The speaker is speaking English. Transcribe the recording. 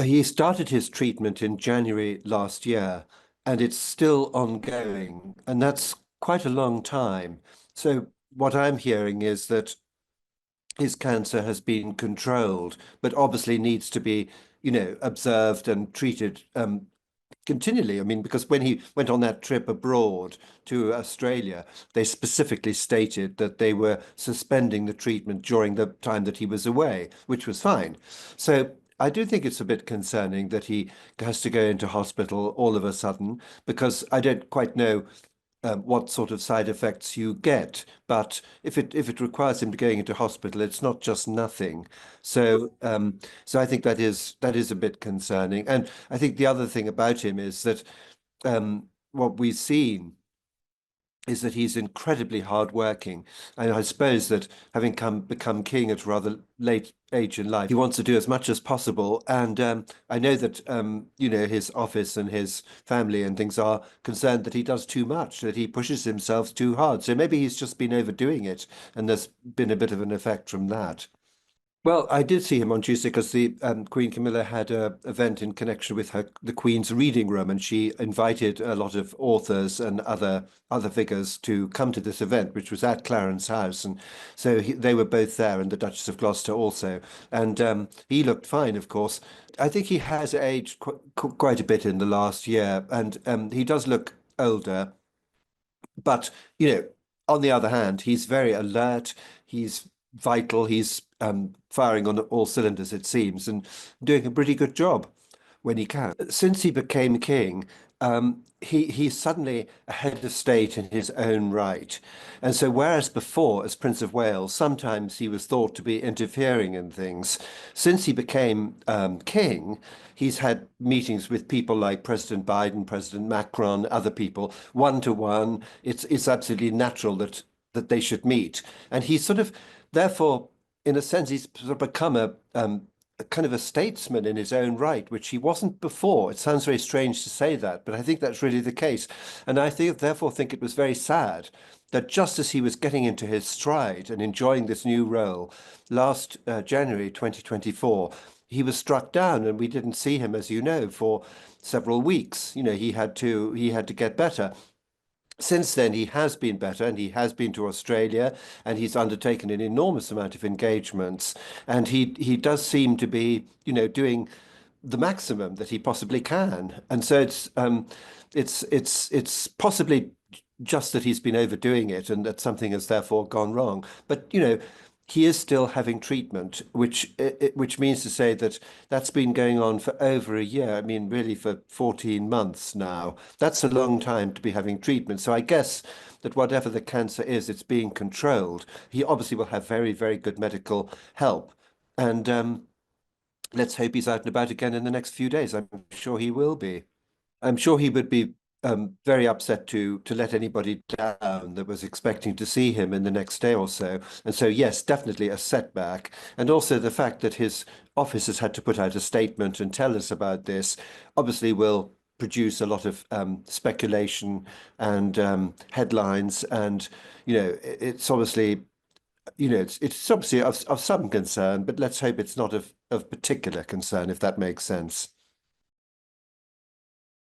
He started his treatment in January last year, and it's still ongoing, and that's quite a long time. So what I'm hearing is that his cancer has been controlled, but obviously needs to be, observed and treated continually. I mean, because when he went on that trip abroad to Australia, they specifically stated that they were suspending the treatment during the time that he was away, which was fine. So I do think it's a bit concerning that he has to go into hospital all of a sudden, because I don't quite know what sort of side effects you get. But if it requires him to going into hospital, it's not just nothing. So I think that is a bit concerning. And I think the other thing about him is that what we've seen is that he's incredibly hardworking. And I suppose that having become king at a rather late age in life, he wants to do as much as possible. And I know that his office and his family and things are concerned that he does too much, that he pushes himself too hard. So maybe he's just been overdoing it, and there's been a bit of an effect from that. Well, I did see him on Tuesday because the Queen Camilla had a event in connection with the Queen's reading room, and she invited a lot of authors and other figures to come to this event, which was at Clarence House, and so they were both there, and the Duchess of Gloucester also, and he looked fine, of course. I think he has aged quite a bit in the last year, and he does look older. But, on the other hand, he's very alert. He's vital. He's firing on all cylinders, it seems, and doing a pretty good job when he can. Since he became king, he's suddenly a head of state in his own right. And so, whereas before, as Prince of Wales, sometimes he was thought to be interfering in things, since he became king, he's had meetings with people like President Biden, President Macron, other people, one to one. It's absolutely natural that they should meet. And he's sort of, therefore, in a sense, he's sort of become a kind of a statesman in his own right, which he wasn't before. It sounds very strange to say that, but I think that's really the case. And I think, therefore, think it was very sad that just as he was getting into his stride and enjoying this new role, last January 2024, he was struck down, and we didn't see him, as you know, for several weeks. He had to get better. Since then, he has been better, and he has been to Australia, and he's undertaken an enormous amount of engagements, and he does seem to be, doing the maximum that he possibly can. And so it's possibly just that he's been overdoing it, and that something has therefore gone wrong. But he is still having treatment, which means to say that that's been going on for over a year. I mean, really for 14 months now. That's a long time to be having treatment. So I guess that whatever the cancer is, it's being controlled. He obviously will have very, very good medical help. And let's hope he's out and about again in the next few days. I'm sure he will be. I'm sure he would be very upset to let anybody down that was expecting to see him in the next day or so. And so, yes, definitely a setback. And also the fact that his office has had to put out a statement and tell us about this obviously will produce a lot of speculation and headlines. And, it's obviously, it's obviously of some concern, but let's hope it's not of particular concern, if that makes sense.